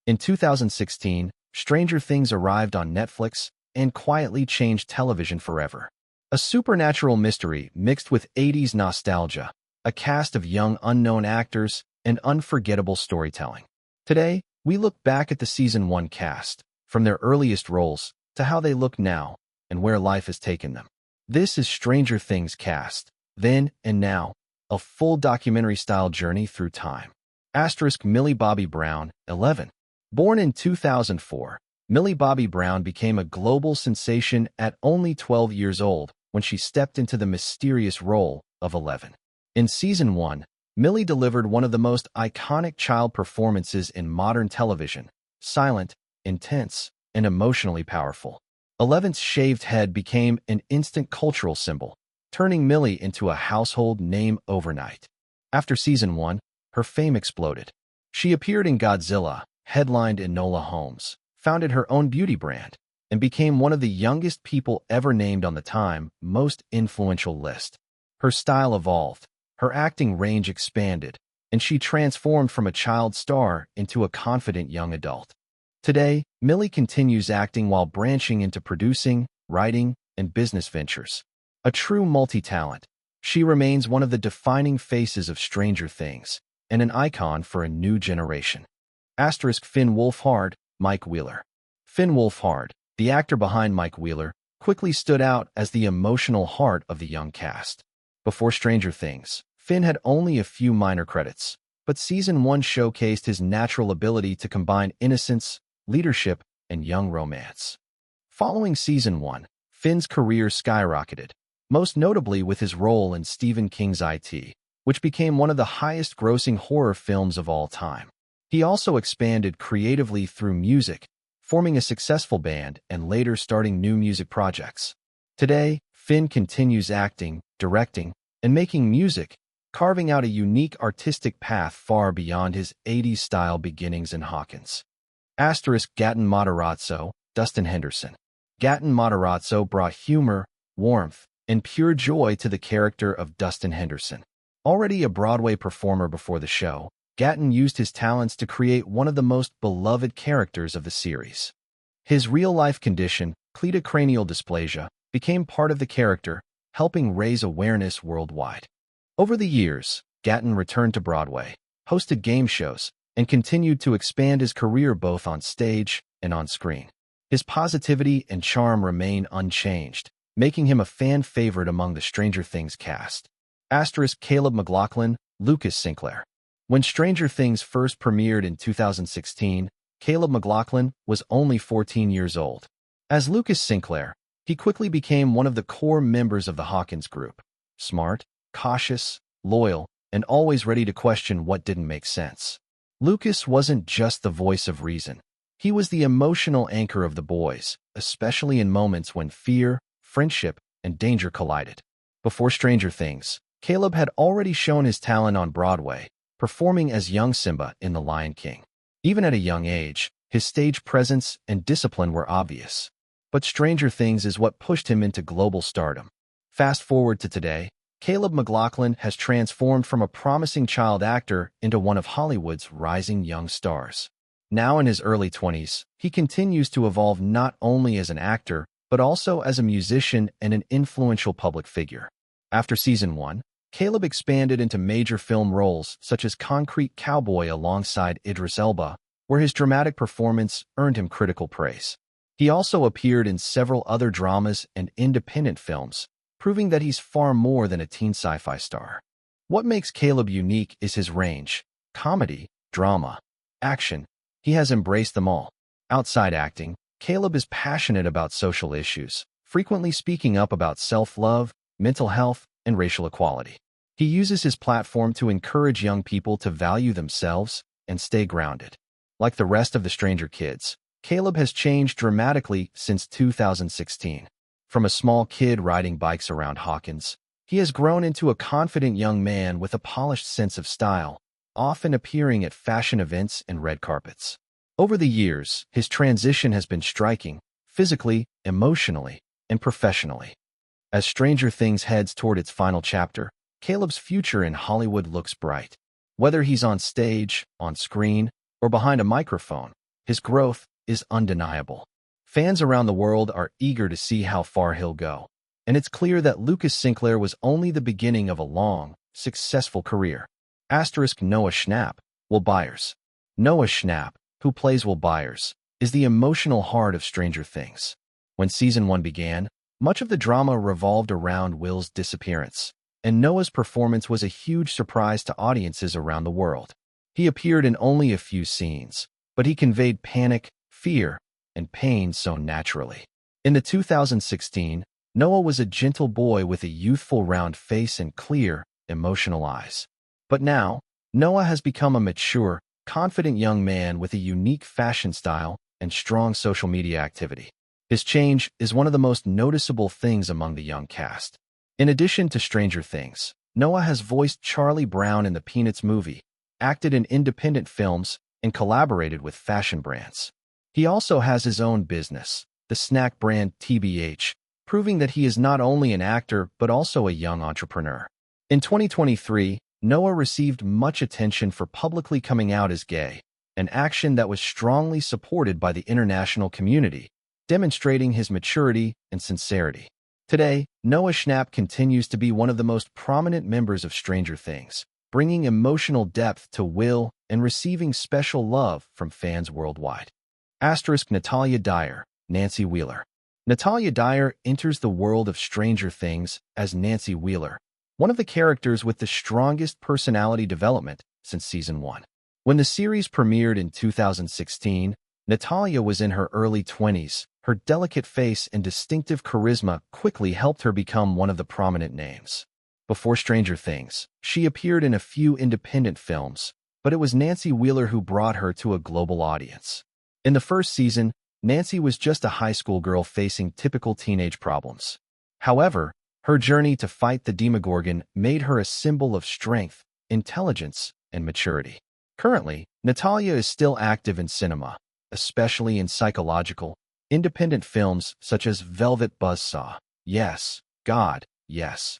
In 2016, Stranger Things arrived on Netflix and quietly changed television forever. A supernatural mystery mixed with 80s nostalgia, a cast of young unknown actors, and unforgettable storytelling. Today, we look back at the Season 1 cast, from their earliest roles to how they look now and where life has taken them. This is Stranger Things cast, then and now, a full documentary-style journey through time. Millie Bobby Brown, 11. Born in 2004, Millie Bobby Brown became a global sensation at only 12 years old when she stepped into the mysterious role of 11. In Season 1, Millie delivered one of the most iconic child performances in modern television, silent, intense, and emotionally powerful. 11's shaved head became an instant cultural symbol, turning Millie into a household name overnight. After Season 1, her fame exploded. She appeared in Godzilla, headlined Enola Holmes, founded her own beauty brand, and became one of the youngest people ever named on the Time Most Influential list. Her style evolved, her acting range expanded, and she transformed from a child star into a confident young adult. Today, Millie continues acting while branching into producing, writing, and business ventures. A true multi-talent, she remains one of the defining faces of Stranger Things and an icon for a new generation. Finn Wolfhard, Mike Wheeler. Finn Wolfhard, the actor behind Mike Wheeler, quickly stood out as the emotional heart of the young cast. Before Stranger Things, Finn had only a few minor credits, but Season 1 showcased his natural ability to combine innocence, leadership, and young romance. Following Season 1, Finn's career skyrocketed, most notably with his role in Stephen King's It, which became one of the highest-grossing horror films of all time. He also expanded creatively through music, forming a successful band and later starting new music projects. Today, Finn continues acting, directing, and making music, carving out a unique artistic path far beyond his 80s-style beginnings in Hawkins. Gaten Matarazzo, Dustin Henderson. Gaten Matarazzo brought humor, warmth, and pure joy to the character of Dustin Henderson. Already a Broadway performer before the show, Gaten used his talents to create one of the most beloved characters of the series. His real-life condition, cleidocranial dysplasia, became part of the character, helping raise awareness worldwide. Over the years, Gaten returned to Broadway, hosted game shows, and continued to expand his career both on stage and on screen. His positivity and charm remain unchanged, making him a fan favorite among the Stranger Things cast. Caleb McLaughlin, Lucas Sinclair. When Stranger Things first premiered in 2016, Caleb McLaughlin was only 14 years old. As Lucas Sinclair, he quickly became one of the core members of the Hawkins group. Smart, cautious, loyal, and always ready to question what didn't make sense. Lucas wasn't just the voice of reason. He was the emotional anchor of the boys, especially in moments when fear, friendship, and danger collided. Before Stranger Things, Caleb had already shown his talent on Broadway, performing as young Simba in The Lion King. Even at a young age, his stage presence and discipline were obvious. But Stranger Things is what pushed him into global stardom. Fast forward to today, Caleb McLaughlin has transformed from a promising child actor into one of Hollywood's rising young stars. Now in his early 20s, he continues to evolve not only as an actor, but also as a musician and an influential public figure. After Season 1, Caleb expanded into major film roles such as Concrete Cowboy alongside Idris Elba, where his dramatic performance earned him critical praise. He also appeared in several other dramas and independent films, proving that he's far more than a teen sci-fi star. What makes Caleb unique is his range: comedy, drama, action. He has embraced them all. Outside acting, Caleb is passionate about social issues, frequently speaking up about self-love, mental health, and racial equality. He uses his platform to encourage young people to value themselves and stay grounded. Like the rest of the Stranger Kids, Caleb has changed dramatically since 2016. From a small kid riding bikes around Hawkins, he has grown into a confident young man with a polished sense of style, often appearing at fashion events and red carpets. Over the years, his transition has been striking, physically, emotionally, and professionally. As Stranger Things heads toward its final chapter, Caleb's future in Hollywood looks bright. Whether he's on stage, on screen, or behind a microphone, His growth is undeniable. Fans around the world are eager to see how far he'll go, and it's clear that Lucas Sinclair was only the beginning of a long, successful career. Noah Schnapp, Will Byers. Noah Schnapp, who plays Will Byers, is the emotional heart of Stranger Things. When Season 1 began, much of the drama revolved around Will's disappearance, and Noah's performance was a huge surprise to audiences around the world. He appeared in only a few scenes, but he conveyed panic, fear, and pain so naturally. In the 2016, Noah was a gentle boy with a youthful round face and clear, emotional eyes. But now, Noah has become a mature, confident young man with a unique fashion style and strong social media activity. His change is one of the most noticeable things among the young cast. In addition to Stranger Things, Noah has voiced Charlie Brown in the Peanuts movie, acted in independent films, and collaborated with fashion brands. He also has his own business, the snack brand TBH, proving that he is not only an actor but also a young entrepreneur. In 2023, Noah received much attention for publicly coming out as gay, an action that was strongly supported by the international community, demonstrating his maturity and sincerity. Today, Noah Schnapp continues to be one of the most prominent members of Stranger Things, bringing emotional depth to Will and receiving special love from fans worldwide. Natalia Dyer, Nancy Wheeler. Natalia Dyer enters the world of Stranger Things as Nancy Wheeler, one of the characters with the strongest personality development since Season 1. When the series premiered in 2016, Natalia was in her early 20s. Her delicate face and distinctive charisma quickly helped her become one of the prominent names. Before Stranger Things, she appeared in a few independent films, but it was Nancy Wheeler who brought her to a global audience. In the first season, Nancy was just a high school girl facing typical teenage problems. However, her journey to fight the Demogorgon made her a symbol of strength, intelligence, and maturity. Currently, Natalia is still active in cinema, especially in psychological, independent films such as Velvet Buzzsaw, Yes, God, Yes.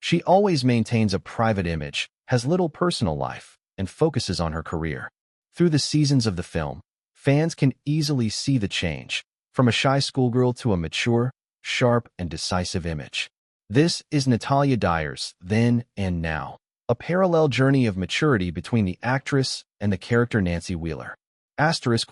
She always maintains a private image, has little personal life, and focuses on her career. Through the seasons of the film, fans can easily see the change, from a shy schoolgirl to a mature, sharp, and decisive image. This is Natalia Dyer's Then and Now, a parallel journey of maturity between the actress and the character Nancy Wheeler.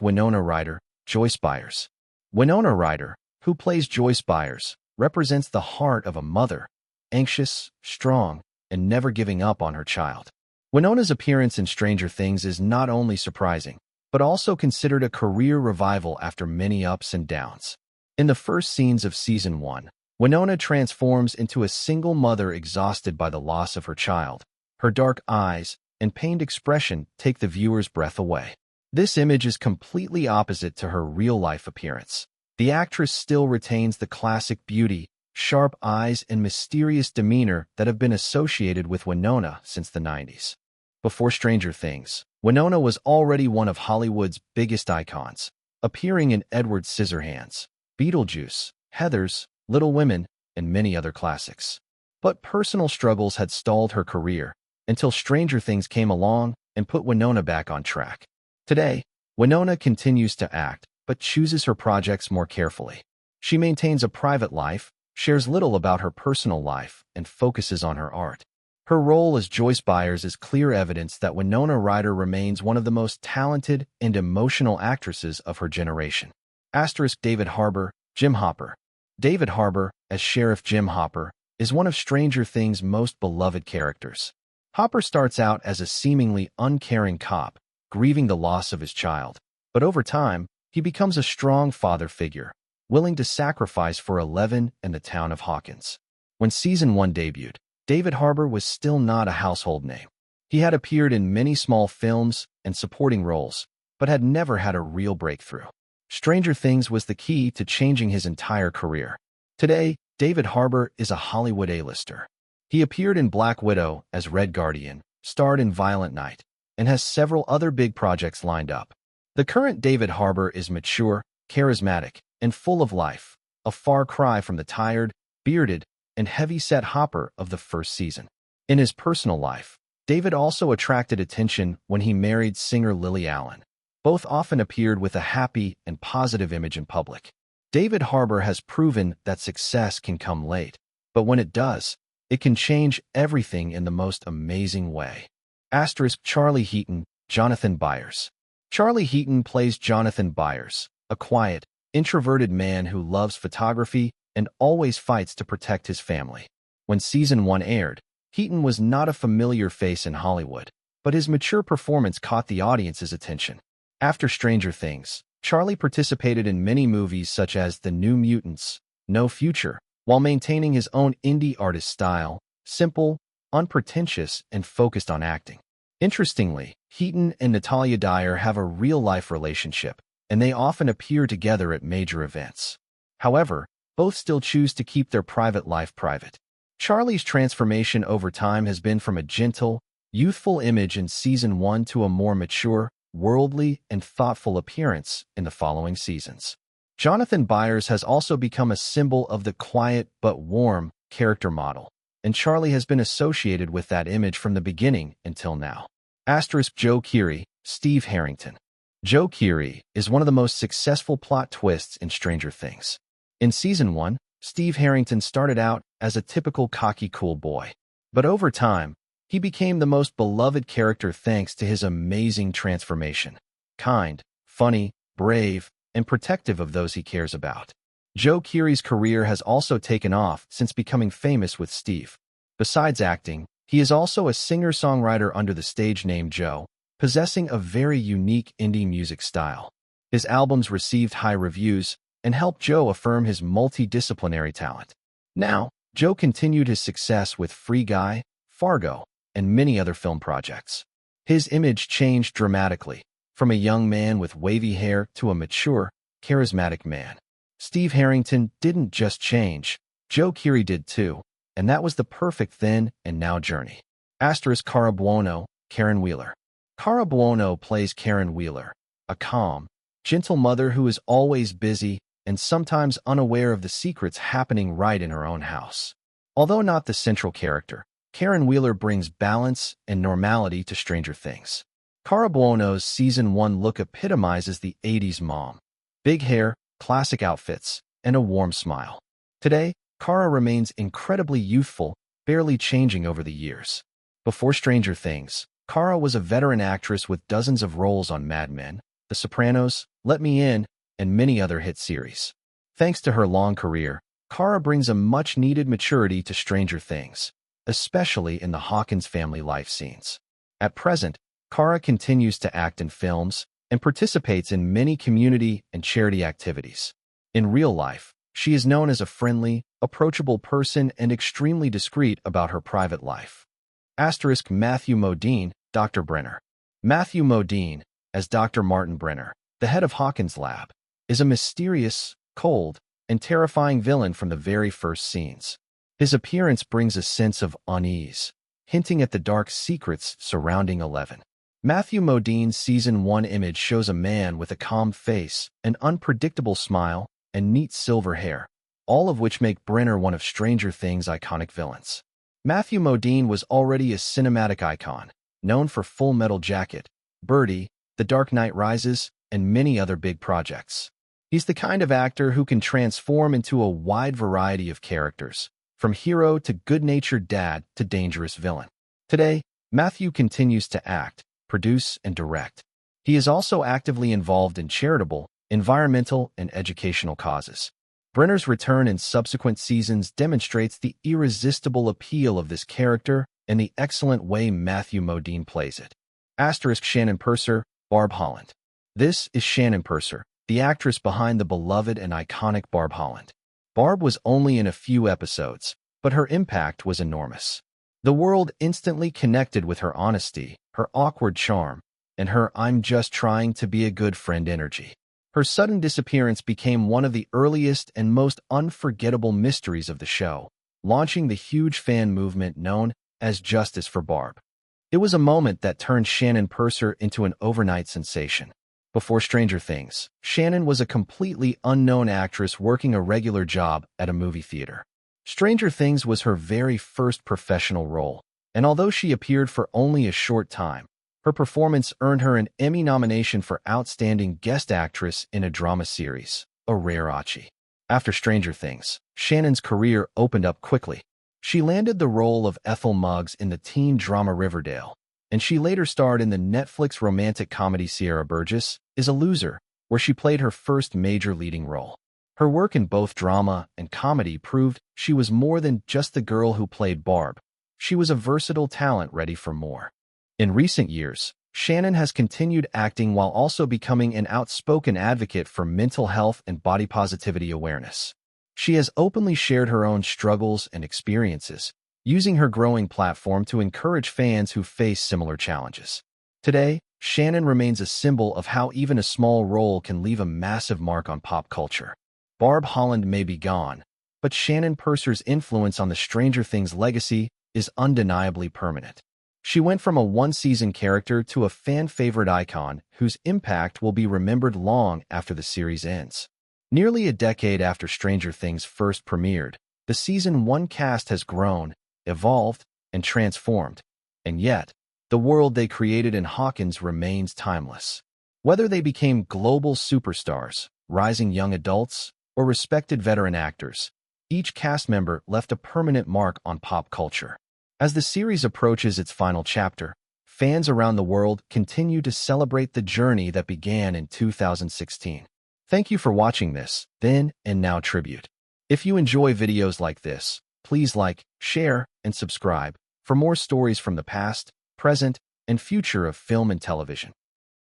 Winona Ryder, Joyce Byers. Winona Ryder, who plays Joyce Byers, represents the heart of a mother, anxious, strong, and never giving up on her child. Winona's appearance in Stranger Things is not only surprising, but also considered a career revival after many ups and downs. In the first scenes of Season 1, Winona transforms into a single mother exhausted by the loss of her child. Her dark eyes and pained expression take the viewer's breath away. This image is completely opposite to her real-life appearance. The actress still retains the classic beauty, sharp eyes, and mysterious demeanor that have been associated with Winona since the 90s. Before Stranger Things, Winona was already one of Hollywood's biggest icons, appearing in Edward Scissorhands, Beetlejuice, Heathers, Little Women, and many other classics. But personal struggles had stalled her career until Stranger Things came along and put Winona back on track. Today, Winona continues to act, but chooses her projects more carefully. She maintains a private life, shares little about her personal life, and focuses on her art. Her role as Joyce Byers is clear evidence that Winona Ryder remains one of the most talented and emotional actresses of her generation. David Harbour, Jim Hopper. David Harbour, as Sheriff Jim Hopper, is one of Stranger Things' most beloved characters. Hopper starts out as a seemingly uncaring cop, grieving the loss of his child, but over time, he becomes a strong father figure, willing to sacrifice for Eleven and the town of Hawkins. When Season 1 debuted, David Harbour was still not a household name. He had appeared in many small films and supporting roles, but had never had a real breakthrough. Stranger Things was the key to changing his entire career. Today, David Harbour is a Hollywood A-lister. He appeared in Black Widow as Red Guardian, starred in Violent Night, and has several other big projects lined up. The current David Harbour is mature, charismatic, and full of life, a far cry from the tired, bearded, and heavy-set Hopper of the first season. In his personal life, David also attracted attention when he married singer Lily Allen. Both often appeared with a happy and positive image in public. David Harbour has proven that success can come late, but when it does, it can change everything in the most amazing way. Charlie Heaton, Jonathan Byers. Charlie Heaton plays Jonathan Byers, a quiet, introverted man who loves photography and always fights to protect his family. When Season 1 aired, Heaton was not a familiar face in Hollywood, but his mature performance caught the audience's attention. After Stranger Things, Charlie participated in many movies such as The New Mutants, No Future, while maintaining his own indie artist style, simple, unpretentious, and focused on acting. Interestingly, Heaton and Natalia Dyer have a real-life relationship, and they often appear together at major events. However, both still choose to keep their private life private. Charlie's transformation over time has been from a gentle, youthful image in Season 1 to a more mature, worldly, and thoughtful appearance in the following seasons. Jonathan Byers has also become a symbol of the quiet but warm character model, and Charlie has been associated with that image from the beginning until now. Joe Keery, Steve Harrington. Joe Keery is one of the most successful plot twists in Stranger Things. In Season 1, Steve Harrington started out as a typical cocky cool boy, but over time, he became the most beloved character thanks to his amazing transformation. Kind, funny, brave, and protective of those he cares about. Joe Keery's career has also taken off since becoming famous with Steve. Besides acting, he is also a singer-songwriter under the stage name Joe, possessing a very unique indie music style. His albums received high reviews and helped Joe affirm his multidisciplinary talent. Now, Joe continued his success with Free Guy, Fargo, and many other film projects. His image changed dramatically, from a young man with wavy hair to a mature, charismatic man. Steve Harrington didn't just change, Joe Keery did too, and that was the perfect then and now journey. Cara Buono, Karen Wheeler. Cara Buono plays Karen Wheeler, a calm, gentle mother who is always busy and sometimes unaware of the secrets happening right in her own house. Although not the central character, Karen Wheeler brings balance and normality to Stranger Things. Cara Buono's Season 1 look epitomizes the 80s mom. Big hair, classic outfits, and a warm smile. Today, Cara remains incredibly youthful, barely changing over the years. Before Stranger Things, Cara was a veteran actress with dozens of roles on Mad Men, The Sopranos, Let Me In, and many other hit series. Thanks to her long career, Cara brings a much-needed maturity to Stranger Things, especially in the Hawkins family life scenes. At present, Cara continues to act in films and participates in many community and charity activities. In real life, she is known as a friendly, approachable person and extremely discreet about her private life. Matthew Modine, Dr. Brenner. Matthew Modine, as Dr. Martin Brenner, the head of Hawkins' lab, is a mysterious, cold, and terrifying villain from the very first scenes. His appearance brings a sense of unease, hinting at the dark secrets surrounding 11. Matthew Modine's Season 1 image shows a man with a calm face, an unpredictable smile, and neat silver hair, all of which make Brenner one of Stranger Things' iconic villains. Matthew Modine was already a cinematic icon, known for Full Metal Jacket, Birdie, The Dark Knight Rises, and many other big projects. He's the kind of actor who can transform into a wide variety of characters, from hero to good-natured dad to dangerous villain. Today, Matthew continues to act, produce, and direct. He is also actively involved in charitable, environmental, and educational causes. Brenner's return in subsequent seasons demonstrates the irresistible appeal of this character and the excellent way Matthew Modine plays it. Shannon Purser, Barb Holland. This is Shannon Purser, the actress behind the beloved and iconic Barb Holland. Barb was only in a few episodes, but her impact was enormous. The world instantly connected with her honesty, her awkward charm, and her "I'm just trying to be a good friend" energy. Her sudden disappearance became one of the earliest and most unforgettable mysteries of the show, launching the huge fan movement known as Justice for Barb. It was a moment that turned Shannon Purser into an overnight sensation. Before Stranger Things, Shannon was a completely unknown actress working a regular job at a movie theater. Stranger Things was her very first professional role, and although she appeared for only a short time, Her performance earned her an Emmy nomination for Outstanding Guest Actress in a Drama Series, a rare achievement. After Stranger Things, Shannon's career opened up quickly. She landed the role of Ethel Muggs in the teen drama Riverdale, and she later starred in the Netflix romantic comedy Sierra Burgess is a Loser, where she played her first major leading role. Her work in both drama and comedy proved she was more than just the girl who played Barb. She was a versatile talent ready for more. In recent years, Shannon has continued acting while also becoming an outspoken advocate for mental health and body positivity awareness. She has openly shared her own struggles and experiences, using her growing platform to encourage fans who face similar challenges. Today, Shannon remains a symbol of how even a small role can leave a massive mark on pop culture. Barb Holland may be gone, but Shannon Purser's influence on the Stranger Things legacy is undeniably permanent. She went from a one-season character to a fan-favorite icon whose impact will be remembered long after the series ends. Nearly a decade after Stranger Things first premiered, the Season 1 cast has grown, evolved, and transformed, and yet, the world they created in Hawkins remains timeless. Whether they became global superstars, rising young adults, or respected veteran actors, each cast member left a permanent mark on pop culture. As the series approaches its final chapter, fans around the world continue to celebrate the journey that began in 2016. Thank you for watching this Then and Now tribute. If you enjoy videos like this, please like, share, and subscribe for more stories from the past, present, and future of film and television.